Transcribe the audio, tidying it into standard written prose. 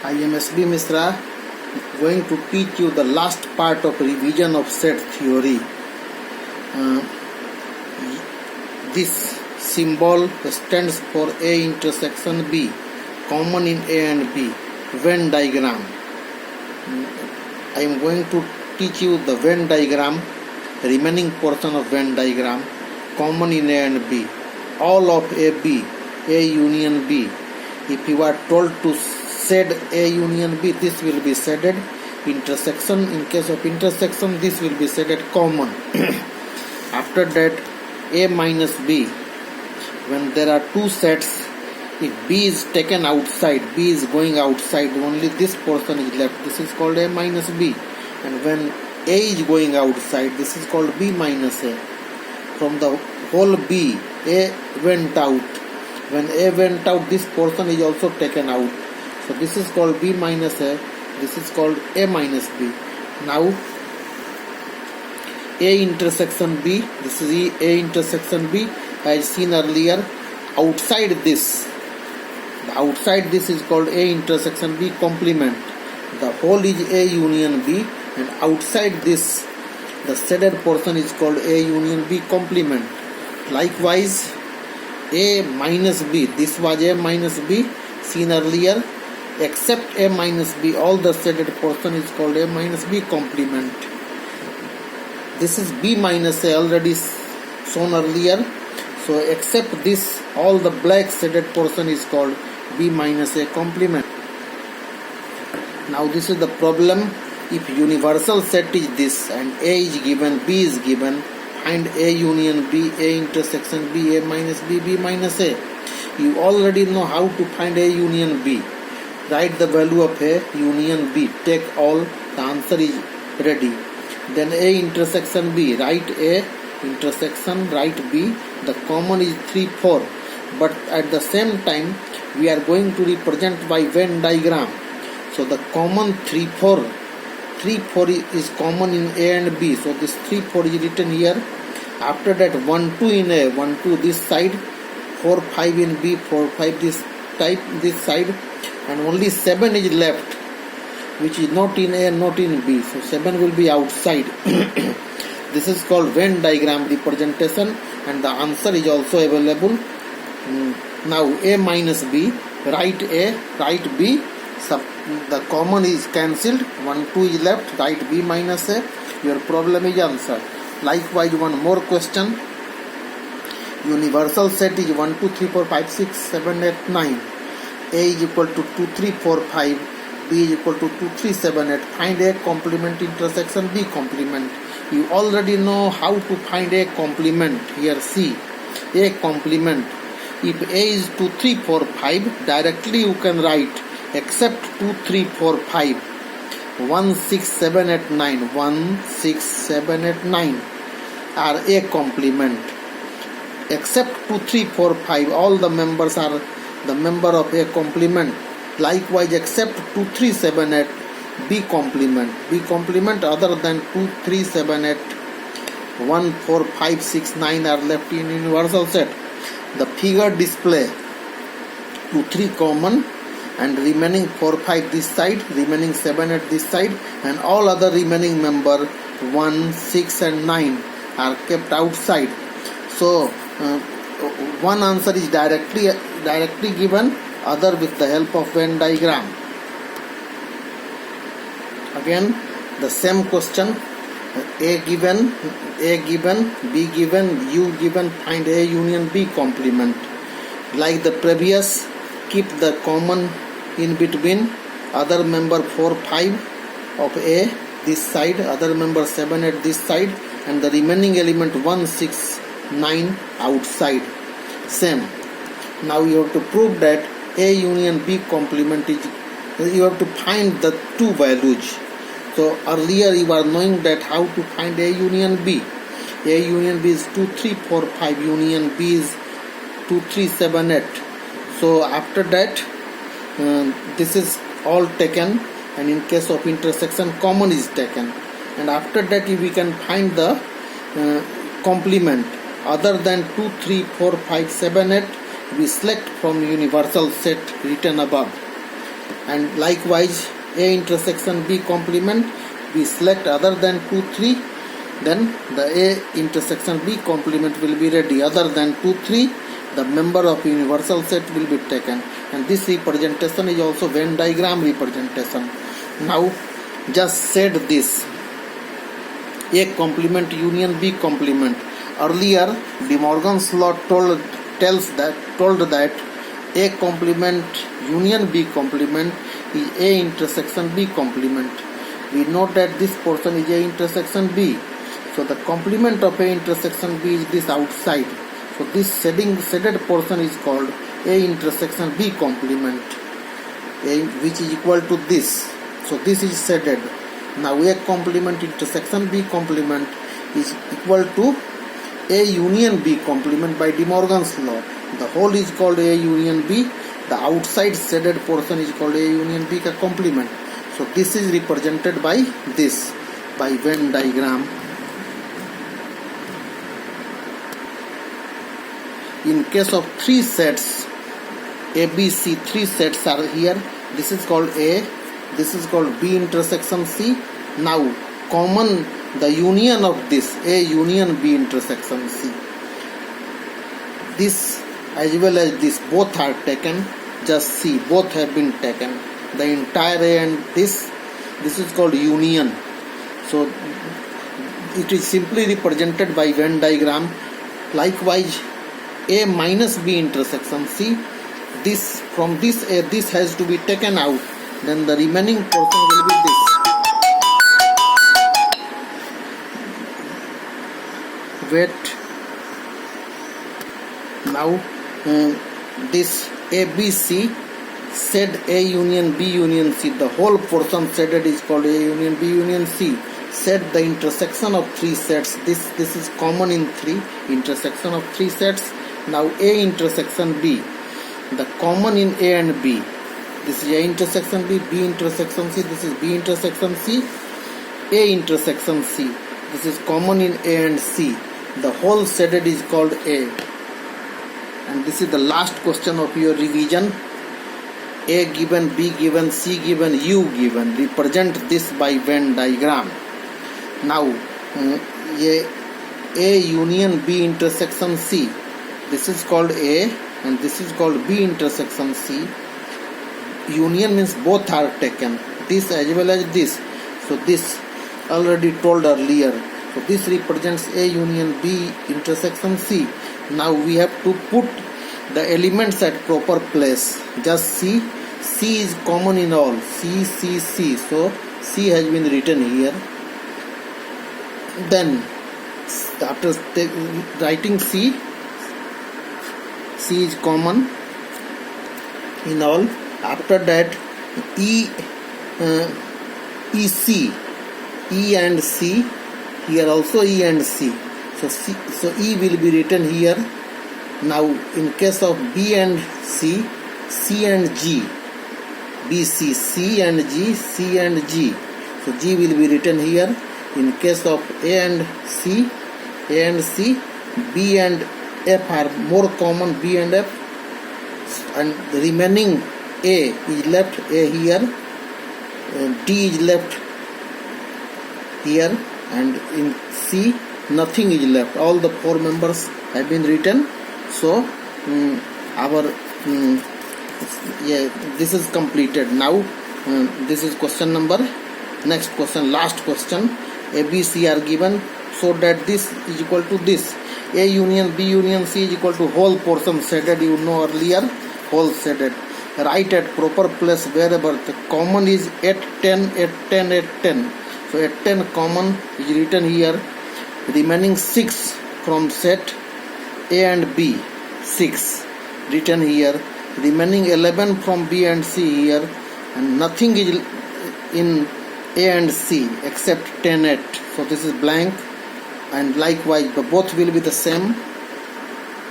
I am S.B. Misra, going to teach you the last part of revision of set theory. This symbol stands for A intersection B, common in A and B, Venn diagram. I am going to teach you the Venn diagram, remaining portion of Venn diagram, common in A and B, all of AB, A union B. If you are told to shed A union B, this will be shaded. Intersection, in case of intersection, this will be shaded common. After that, A minus B. When there are two sets, if B is taken outside, B is going outside, only this portion is left. This is called A minus B. And when A is going outside, this is called B minus A. From the whole B, A went out. When A went out, this portion is also taken out. So this is called B minus A. This is called A minus B. Now A intersection B. This is A intersection B. As seen earlier, outside this. The outside this is called A intersection B complement. The whole is A union B, and outside this, the shaded portion is called A union B complement. Likewise, A minus B, this was A minus B, seen earlier, except A minus B, all the shaded portion is called A minus B complement. This is B minus A, already shown earlier, so except this, all the black shaded portion is called B minus A complement. Now this is the problem. If universal set is this and A is given, B is given, find A union B, A intersection B, A minus B, B minus A. You already know how to find A union B. Write the value of A union B. Take all, the answer is ready. Then A intersection B. Write A intersection, write B. The common is 3, 4. But at the same time, we are going to represent by Venn diagram. So the common 3, 4. 3, 4 is common in A and B. So this 3, 4 is written here. After that 1, 2 in A, 1, 2 this side, 4, 5 in B, 4, 5 this side, and only 7 is left, which is not in A, not in B. So 7 will be outside. This is called Venn diagram representation, and the answer is also available. Now A minus B, write A, write B. The common is cancelled, 1, 2 is left, write B minus A. Your problem is answered. Likewise, one more question. Universal set is 1, 2, 3, 4, 5, 6, 7, 8, 9. A is equal to 2, 3, 4, 5. B is equal to 2, 3, 7, 8. Find A complement intersection B complement. You already know how to find A complement. Here see, A complement. If A is 2, 3, 4, 5, directly you can write except 2, 3, 4, 5. 1, 6, 7, 8, 9. 1, 6, 7, 8, 9 are A complement. Except 2, 3, 4, 5, all the members are the member of A complement. Likewise, except 2, 3, 7, 8, B complement. B complement other than 2, 3, 7, 8, 1, 4, 5, 6, 9 are left in universal set. The figure display 2, 3 common, and remaining 4, 5 this side, remaining 7, 8 this side, and all other remaining member 1, 6 and 9 are kept outside. So one answer is directly given, other with the help of Venn diagram. Again the same question. A given, B given, U given, find A union B complement. Like the previous, keep the common in between, other member 4, 5 of A this side, other member 7, 8 this side, and the remaining element 1, 6, 9 outside. Same. Now you have to prove that A union B complement is, you have to find the two values. So earlier you are knowing that how to find A union B. A union B is 2, 3, 4, 5. Union B is 2, 3, 7, 8. So after that, this is all taken, and in case of intersection, common is taken. And after that, we can find the complement. Other than 2, 3, 4, 5, 7, 8, we select from universal set written above. and likewise A intersection B complement, we select other than 2 3, then the A intersection B complement will be ready. Other than 2 3, the member of universal set will be taken, and this representation is also Venn diagram representation. Now just said this A complement union B complement. Earlier De Morgan's law told that A complement union B complement is A intersection B complement. We know that this portion is A intersection B. So the complement of A intersection B is this outside. So this shaded portion is called A intersection B complement, which is equal to this. So this is shaded. Now A complement intersection B complement is equal to A union B complement by De Morgan's law. The whole is called A union B. The outside shaded portion is called A union B complement. So this is represented by this, by Venn diagram. In case of 3 sets, A, B, C, 3 sets are here. This is called A, this is called B intersection C. Now common, the union of this A union B intersection C. This as well as this both are taken. Just see, both have been taken. The entire A and this is called union. So it is simply represented by Venn diagram. Likewise A minus B intersection C, this from this A, this has to be taken out, then the remaining portion will be this. Wait. Now this ABC said A union B union C, the whole portion shaded is called A union B union C. Set the intersection of 3 sets. This is common in 3, intersection of 3 sets. Now A intersection B, the common in A and B. This is A intersection B, B intersection C, this is B intersection C, A intersection C. This is common in A and C. The whole shaded is called A. And this is the last question of your revision. A given, B given, C given, U given. Represent this by Venn diagram. Now A union B intersection C. This is called A and this is called B intersection C. Union means both are taken, this as well as this. So this already told earlier. So this represents A union B intersection C. Now we have to put the elements at proper place. Just see, C is common in all. C, C, C. So C has been written here. Then after writing C is common in all. After that EC, E and C, here also E and C. So E will be written here. Now in case of B and C, C and G, BC, C and G, C and G. So G will be written here. In case of A and C, B and F are more common, B and F, and the remaining A is left, A here, D is left here, and in C nothing is left. All the 4 members have been written. So this is completed. Now this is question number. Next question, last question. A, B, C are given, so that this is equal to this. A union B union C is equal to whole portion shaded, you know earlier, whole shaded. Write at proper place wherever the common is at 10, at 10, at 10. So at 10 common is written here. Remaining 6 from set A and B, 6 written here. Remaining 11 from B and C here, and nothing is in A and C except 10 at. So this is blank, and likewise both will be the same.